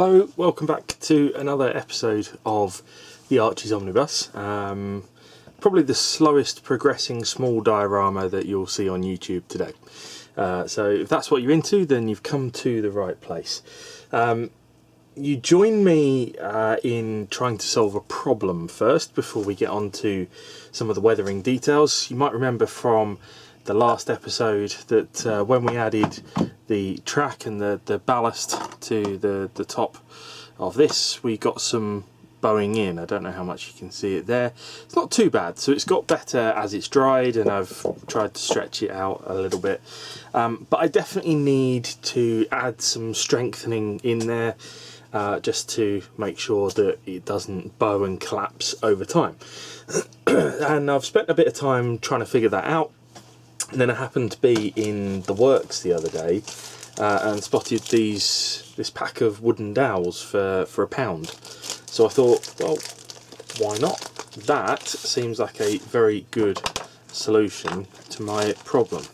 Hello, welcome back to another episode of the Arches Omnibus. Probably the slowest progressing small diorama that you'll see on YouTube today. So if that's what you're into, then you've come to the right place. You join me in trying to solve a problem first before we get on to some of the weathering details. You might remember from the last episode that when we added the track and the ballast to the top of this, we got some bowing in. I don't know how much you can see it there. It's not too bad, so it's got better as it's dried, and I've tried to stretch it out a little bit, but I definitely need to add some strengthening in there just to make sure that it doesn't bow and collapse over time. And I've spent a bit of time trying to figure that out. And then I happened to be in the works the other day and spotted this pack of wooden dowels for £1. So I thought, well, why not? That seems like a very good solution to my problem.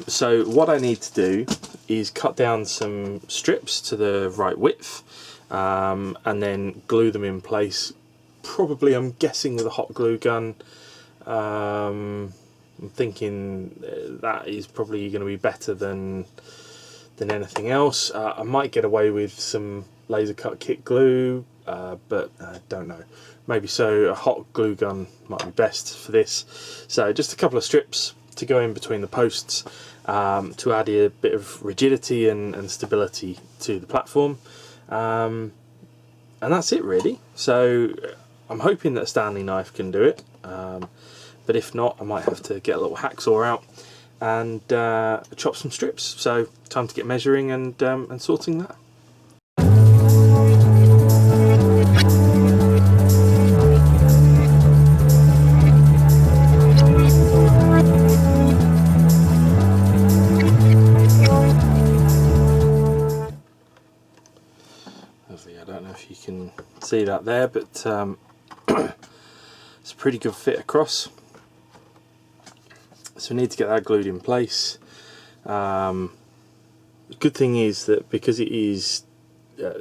So what I need to do is cut down some strips to the right width and then glue them in place. Probably, I'm guessing, with a hot glue gun. I'm thinking that is probably going to be better than anything else. I might get away with some laser cut kit glue, but I don't know. Maybe so. A hot glue gun might be best for this. So just a couple of strips to go in between the posts to add a bit of rigidity and stability to the platform. And that's it really. So I'm hoping that a Stanley knife can do it. But if not, I might have to get a little hacksaw out and chop some strips. So time to get measuring and sorting that. Lovely. I don't know if you can see that there, but it's a pretty good fit across. So we need to get that glued in place. The good thing is that because it is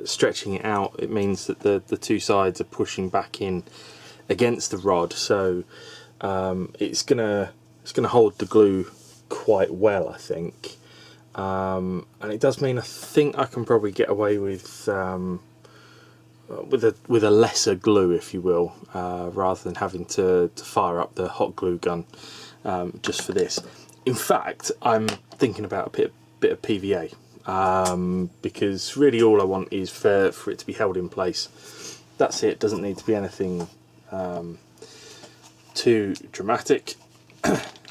stretching it out, it means that the two sides are pushing back in against the rod, so it's gonna hold the glue quite well, I think. And it does mean I think I can probably get away with a lesser glue, if you will, rather than having to fire up the hot glue gun just for this. In fact, I'm thinking about a bit of PVA because really all I want is for it to be held in place. That's it. Doesn't need to be anything too dramatic.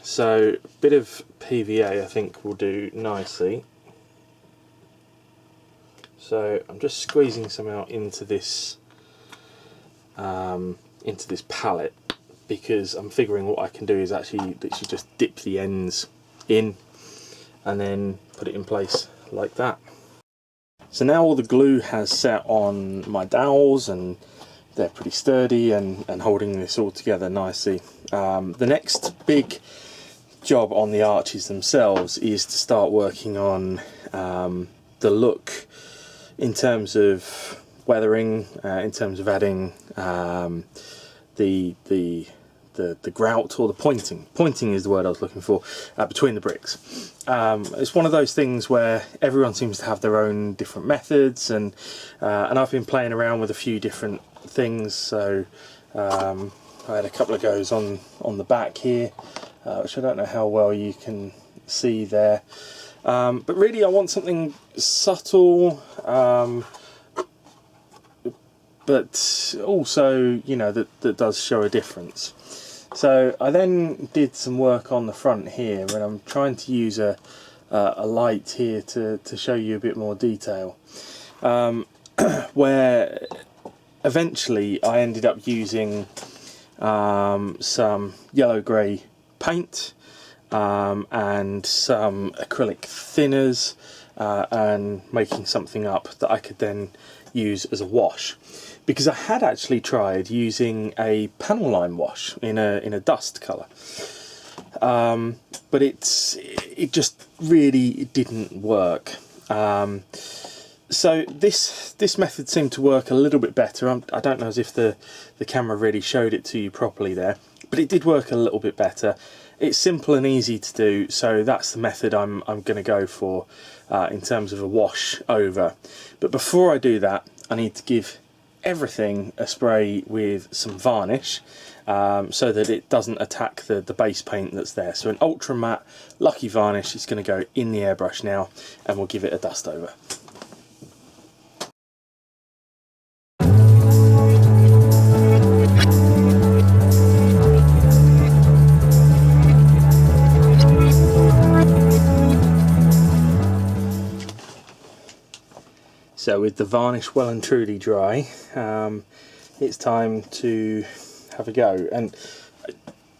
So a bit of PVA I think will do nicely. So I'm just squeezing some out into this palette, because I'm figuring what I can do is actually literally just dip the ends in and then put it in place like that. So now all the glue has set on my dowels and they're pretty sturdy and holding this all together nicely. The next big job on the arches themselves is to start working on the look in terms of weathering, in terms of adding the grout, or the pointing. Pointing is the word I was looking for, between the bricks. It's one of those things where everyone seems to have their own different methods, and I've been playing around with a few different things. So I had a couple of goes on the back here, which I don't know how well you can see there. But really I want something subtle, but also, you know, that does show a difference. So I then did some work on the front here, and I'm trying to use a light here to show you a bit more detail, where eventually I ended up using some yellow-grey paint and some acrylic thinners, and making something up that I could then use as a wash, because I had actually tried using a panel line wash in a dust colour, but it just really didn't work. So this method seemed to work a little bit better. I don't know as if the camera really showed it to you properly there, but it did work a little bit better. It's simple and easy to do, so that's the method I'm going to go for in terms of a wash over. But before I do that, I need to give everything a spray with some varnish so that it doesn't attack the base paint that's there. So an ultra matte Lucky varnish is going to go in the airbrush now, and we'll give it a dust over. So with the varnish well and truly dry, it's time to have a go. And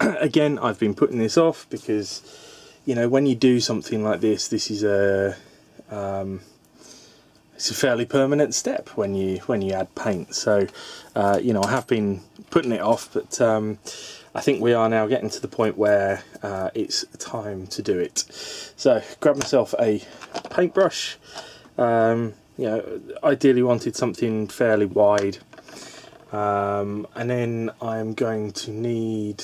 again, I've been putting this off because, you know, when you do something like this, this is it's a fairly permanent step when you add paint. So you know, I have been putting it off, but I think we are now getting to the point where it's time to do it. So grab myself a paintbrush. You know, ideally wanted something fairly wide, and then I'm going to need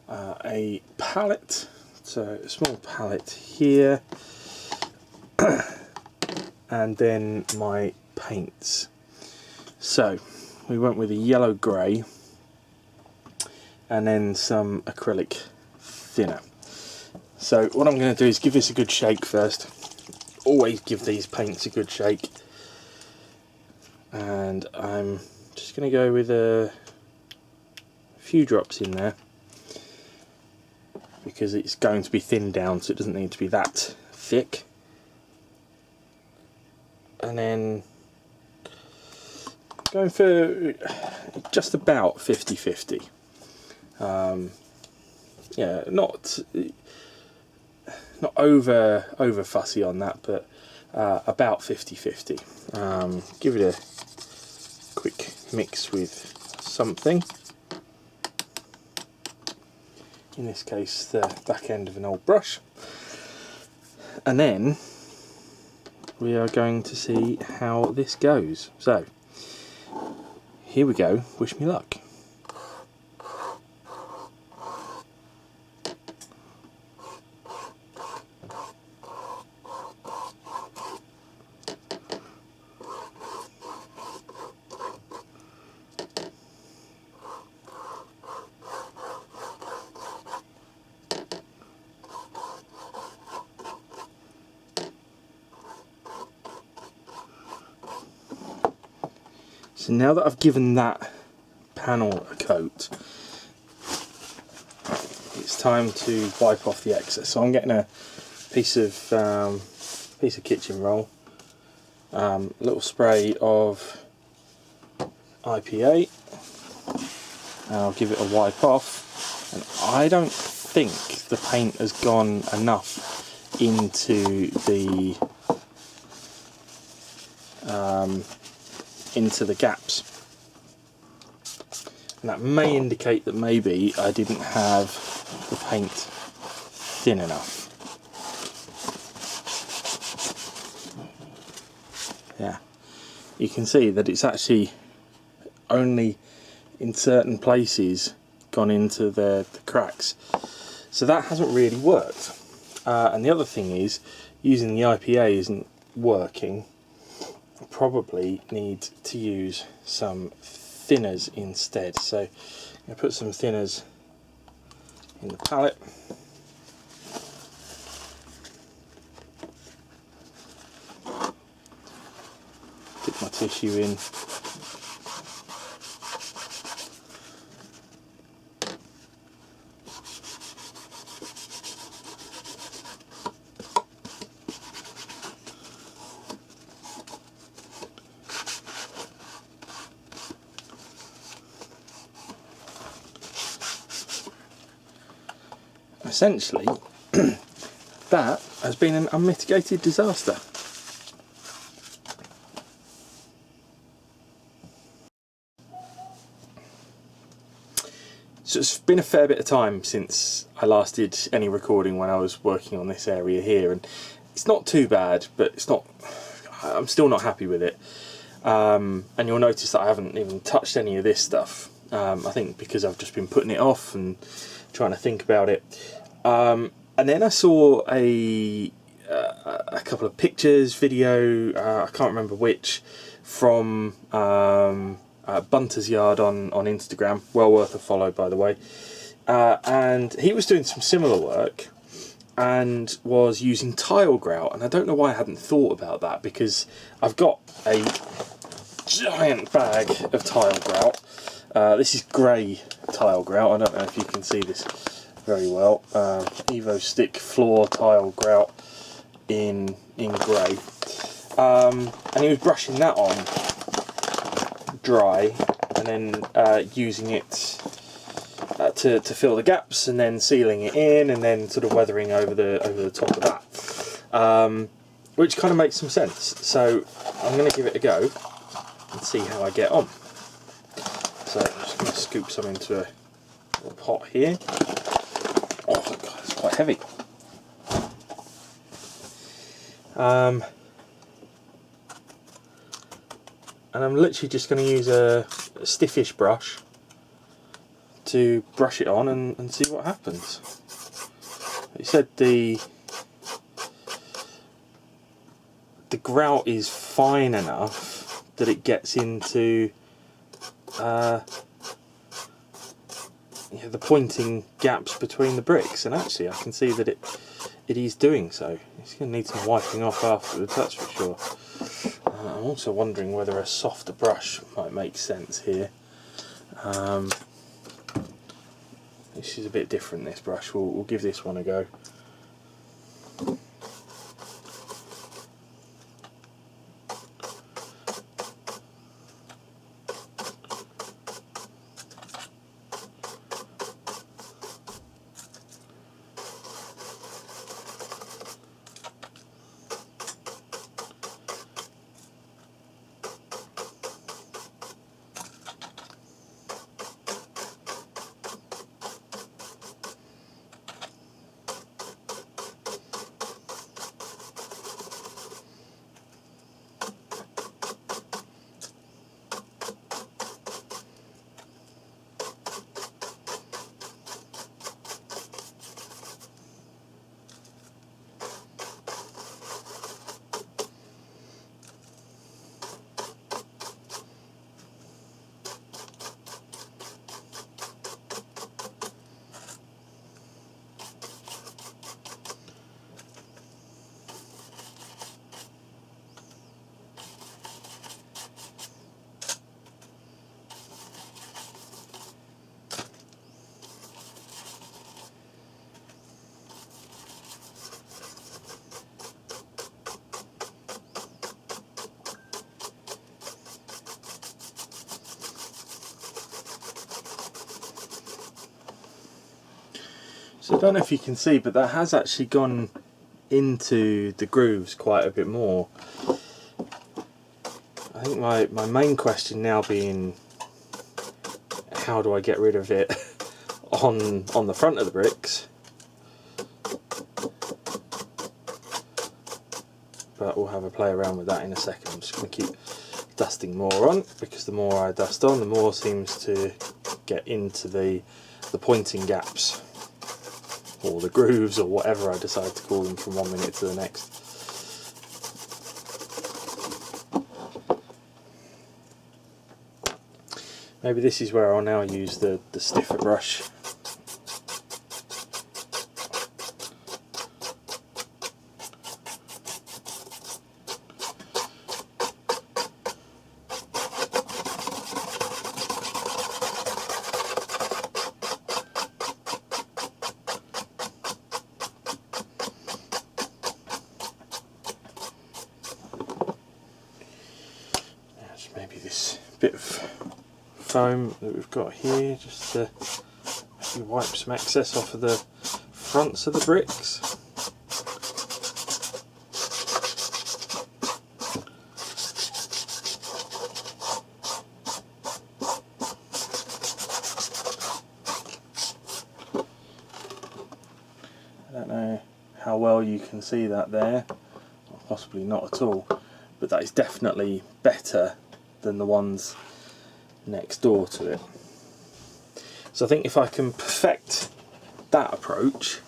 a palette, so a small palette here, and then my paints. So we went with a yellow grey and then some acrylic thinner. So what I'm going to do is give this a good shake first. Always give these paints a good shake, and I'm just going to go with a few drops in there because it's going to be thinned down, so it doesn't need to be that thick. And then going for just about 50-50. Yeah, not over fussy on that, but about 50-50. Give it a quick mix with something. In this case, the back end of an old brush. And then we are going to see how this goes. So here we go. Wish me luck. So now that I've given that panel a coat, it's time to wipe off the excess. So I'm getting a piece of kitchen roll, a little spray of IPA, and I'll give it a wipe off. And I don't think the paint has gone enough into the gaps, and that may indicate that maybe I didn't have the paint thin enough. Yeah, you can see that it's actually only in certain places gone into the cracks, so that hasn't really worked. And the other thing is, using the IPA isn't working. Probably need to use some thinners instead. So I'm going to put some thinners in the palette. Dip my tissue in. Essentially, that has been an unmitigated disaster. So it's been a fair bit of time since I last did any recording when I was working on this area here, and it's not too bad, but it's not I'm still not happy with it. And you'll notice that I haven't even touched any of this stuff. I think because I've just been putting it off and trying to think about it. And then I saw a couple of pictures, video, I can't remember which, from Bunter's Yard on Instagram, well worth a follow by the way. And he was doing some similar work and was using tile grout, and I don't know why I hadn't thought about that, because I've got a giant bag of tile grout. This is grey tile grout. I don't know if you can see this very well. Evo Stick floor tile grout in grey. And he was brushing that on dry and then using it to fill the gaps, and then sealing it in, and then sort of weathering over the top of that, which kind of makes some sense. So I'm going to give it a go and see how I get on. So I'm just going to scoop some into a little pot here. Oh god, it's quite heavy. And I'm literally just going to use a stiffish brush to brush it on and see what happens. It said the grout is fine enough that it gets into the pointing gaps between the bricks, and actually I can see that it is doing so. It's going to need some wiping off afterwards, that's for sure. I'm also wondering whether a softer brush might make sense here. This is a bit different, this brush. We'll give this one a go. So I don't know if you can see, but that has actually gone into the grooves quite a bit more. I think my main question now being, how do I get rid of it on the front of the bricks? But we'll have a play around with that in a second. I'm just going to keep dusting more on, because the more I dust on, the more seems to get into the pointing gaps, or the grooves, or whatever I decide to call them from one minute to the next. Maybe this is where I'll now use the stiffer brush. Maybe this bit of foam that we've got here, just to maybe wipe some excess off of the fronts of the bricks. I don't know how well you can see that there, or possibly not at all, but that is definitely better than the ones next door to it. So I think if I can perfect that approach,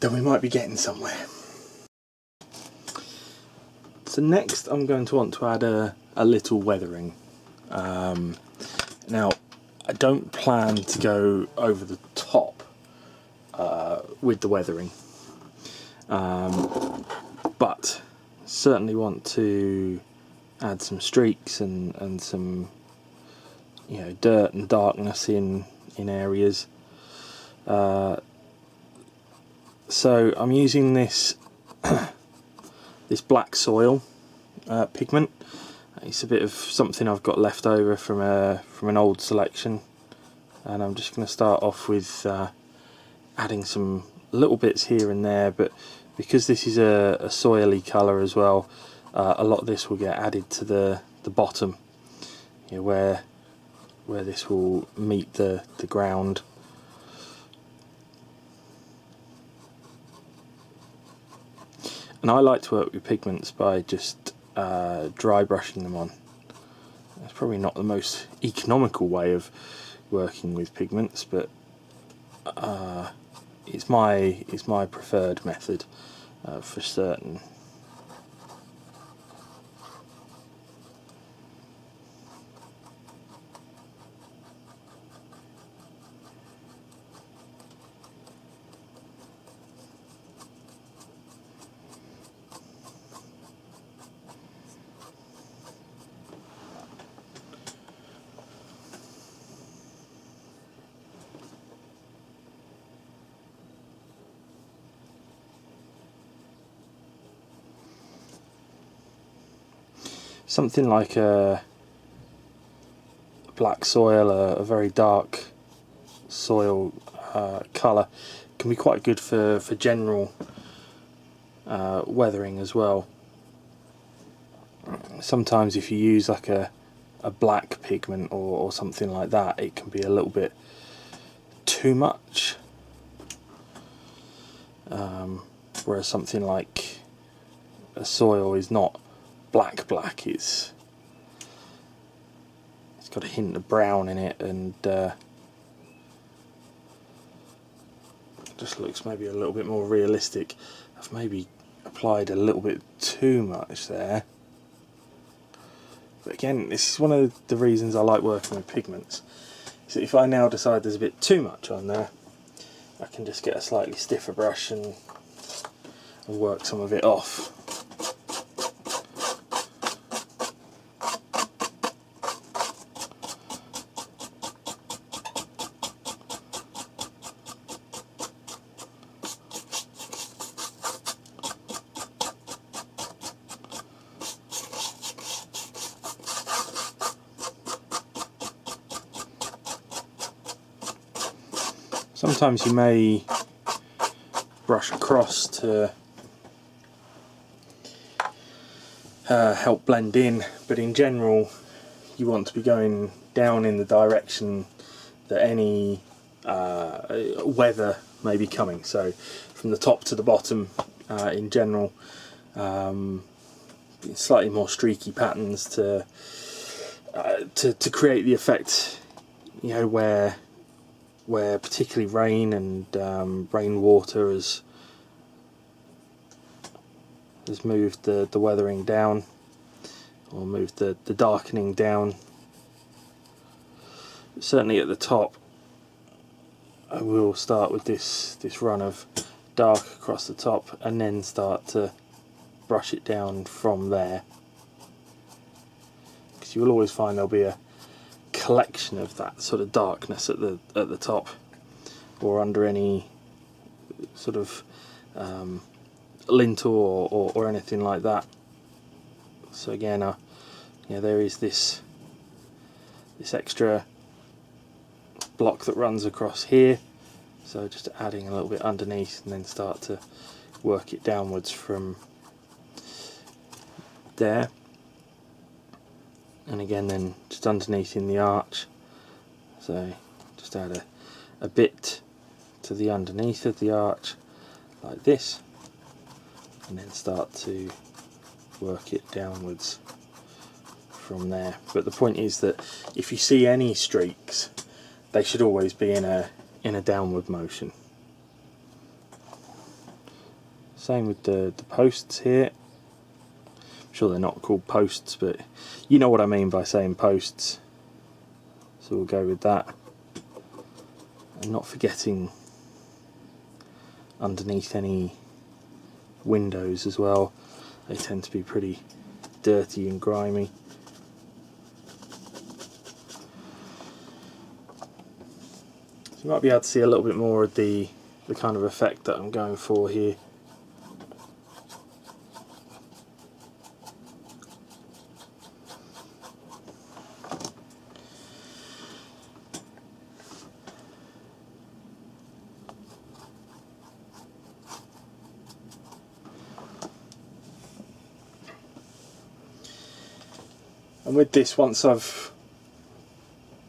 then we might be getting somewhere. So next I'm going to want to add a little weathering. Now I don't plan to go over the top with the weathering, but certainly want to add some streaks and some, you know, dirt and darkness in areas. So I'm using this this black soil pigment. It's a bit of something I've got left over from an old selection, and I'm just going to start off with adding some little bits here and there, but because this is a soily colour as well, a lot of this will get added to the bottom, you know, where this will meet the ground. And I like to work with pigments by just dry brushing them on. That's probably not the most economical way of working with pigments, but it's my preferred method for certain. Something like a black soil, a very dark soil colour, can be quite good for general weathering as well. Sometimes if you use like a black pigment or something like that, it can be a little bit too much, whereas something like a soil is not black, it's got a hint of brown in it, and just looks maybe a little bit more realistic. I've maybe applied a little bit too much there, but again, this is one of the reasons I like working with pigments. So if I now decide there's a bit too much on there, I can just get a slightly stiffer brush and work some of it off. Sometimes you may brush across to help blend in, but in general you want to be going down in the direction that any weather may be coming. So from the top to the bottom, in general, slightly more streaky patterns to create the effect, you know, where particularly rain and rainwater has moved the weathering down, or moved the darkening down. Certainly at the top, I will start with this run of dark across the top, and then start to brush it down from there, because you will always find there'll be a collection of that sort of darkness at the top, or under any sort of lintel or anything like that. So again, you know, there is this extra block that runs across here, so just adding a little bit underneath, and then start to work it downwards from there. And again, then just underneath in the arch, so just add a bit to the underneath of the arch like this, and then start to work it downwards from there. But the point is that if you see any streaks, they should always be in a downward motion. Same with the posts here. I'm sure they're not called posts, but you know what I mean by saying posts. So we'll go with that. And not forgetting underneath any windows as well. They tend to be pretty dirty and grimy. So you might be able to see a little bit more of the kind of effect that I'm going for here. And with this, once I've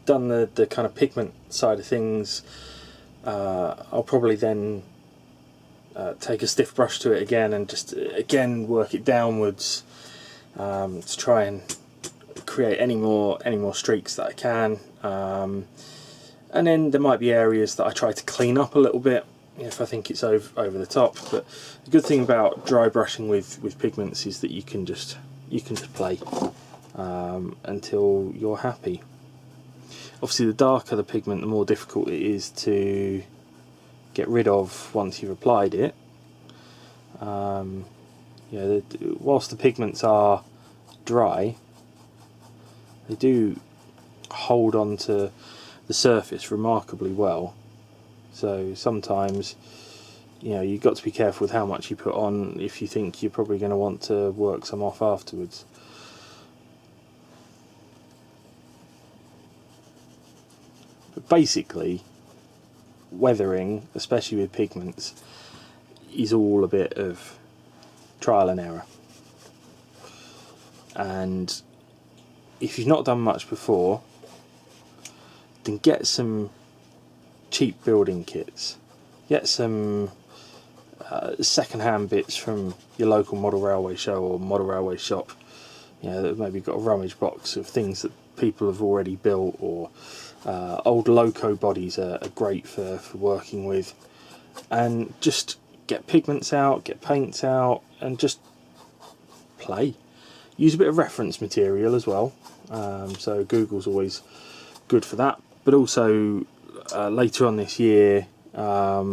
done the kind of pigment side of things, I'll probably then take a stiff brush to it again and just again work it downwards to try and create any more streaks that I can. And then there might be areas that I try to clean up a little bit if I think it's over the top. But the good thing about dry brushing with pigments is that you can just play until you're happy. Obviously the darker the pigment, the more difficult it is to get rid of once you've applied it. Whilst the pigments are dry, they do hold on to the surface remarkably well. So sometimes you've got to be careful with how much you put on if you think you're probably going to want to work some off afterwards. But basically, weathering, especially with pigments, is all a bit of trial and error. And if you've not done much before, then get some cheap building kits. Get some second-hand bits from your local model railway show or model railway shop. That maybe got a rummage box of things that people have already built, or old loco bodies are great for working with. And just get pigments out, get paints out, and just play. Use a bit of reference material as well. So Google's always good for that. But also later on this year, I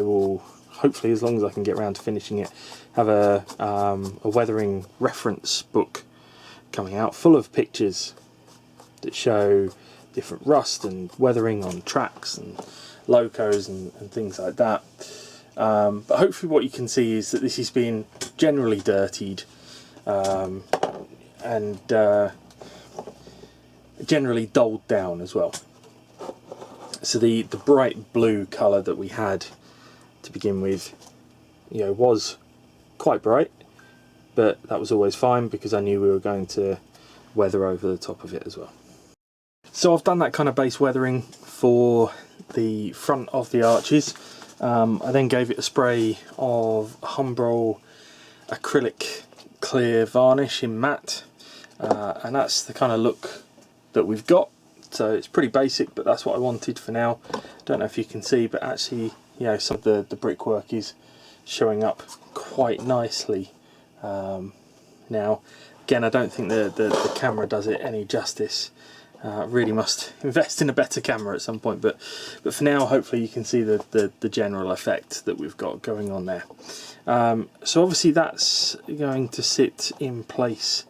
will, hopefully as long as I can get around to finishing it, have a weathering reference book coming out full of pictures that show different rust and weathering on tracks and locos and things like that. But hopefully what you can see is that this has been generally dirtied and generally dulled down as well. So the bright blue colour that we had to begin with, was quite bright, but that was always fine because I knew we were going to weather over the top of it as well. So I've done that kind of base weathering for the front of the arches. I then gave it a spray of Humbrol acrylic clear varnish in matte, and that's the kind of look that we've got. So it's pretty basic, but that's what I wanted for now. Don't know if you can see, but actually, some of the brickwork is showing up quite nicely now. Again, I don't think the camera does it any justice. Really must invest in a better camera at some point, but for now, hopefully you can see the general effect that we've got going on there. So obviously that's going to sit in place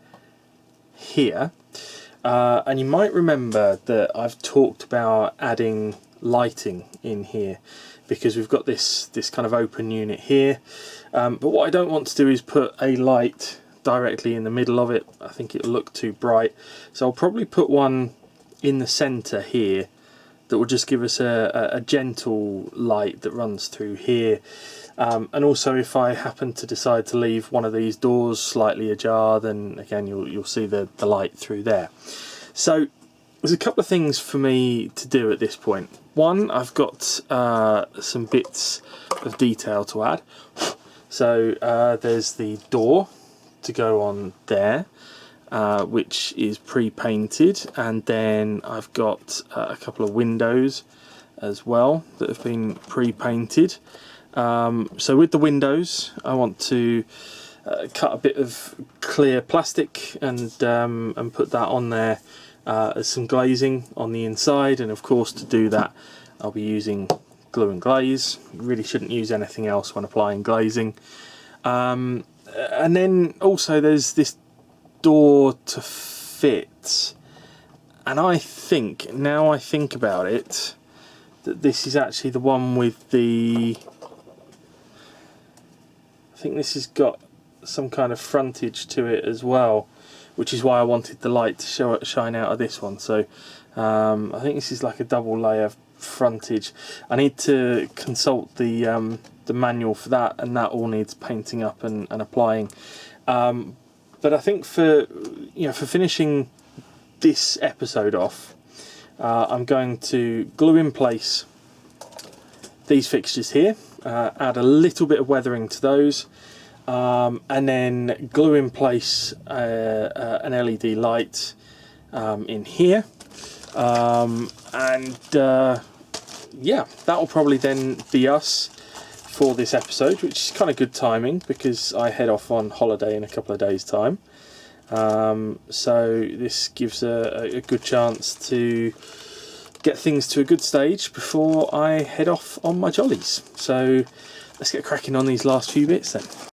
here. And you might remember that I've talked about adding lighting in here because we've got this kind of open unit here. But what I don't want to do is put a light directly in the middle of it. I think it'll look too bright. So I'll probably put one in the center here that will just give us a gentle light that runs through here. And also if I happen to decide to leave one of these doors slightly ajar, then again you'll see the light through there. So there's a couple of things for me to do at this point. One, I've got some bits of detail to add. So there's the door to go on there, which is pre-painted, and then I've got a couple of windows as well that have been pre-painted. So with the windows, I want to cut a bit of clear plastic and put that on there as some glazing on the inside, and of course to do that I'll be using glue and glaze. You really shouldn't use anything else when applying glazing. And then also there's this door to fit, and I think, now I think about it, that this is actually the one with the, I think this has got some kind of frontage to it as well, which is why I wanted the light to shine out of this one. So I think this is like a double layer frontage. I need to consult the manual for that, and that all needs painting up and applying. But I think for finishing this episode off, I'm going to glue in place these fixtures here, add a little bit of weathering to those, and then glue in place an LED light in here, and yeah, that will probably then be us for this episode, which is kind of good timing because I head off on holiday in a couple of days' time. So this gives a good chance to get things to a good stage before I head off on my jollies. So let's get cracking on these last few bits then.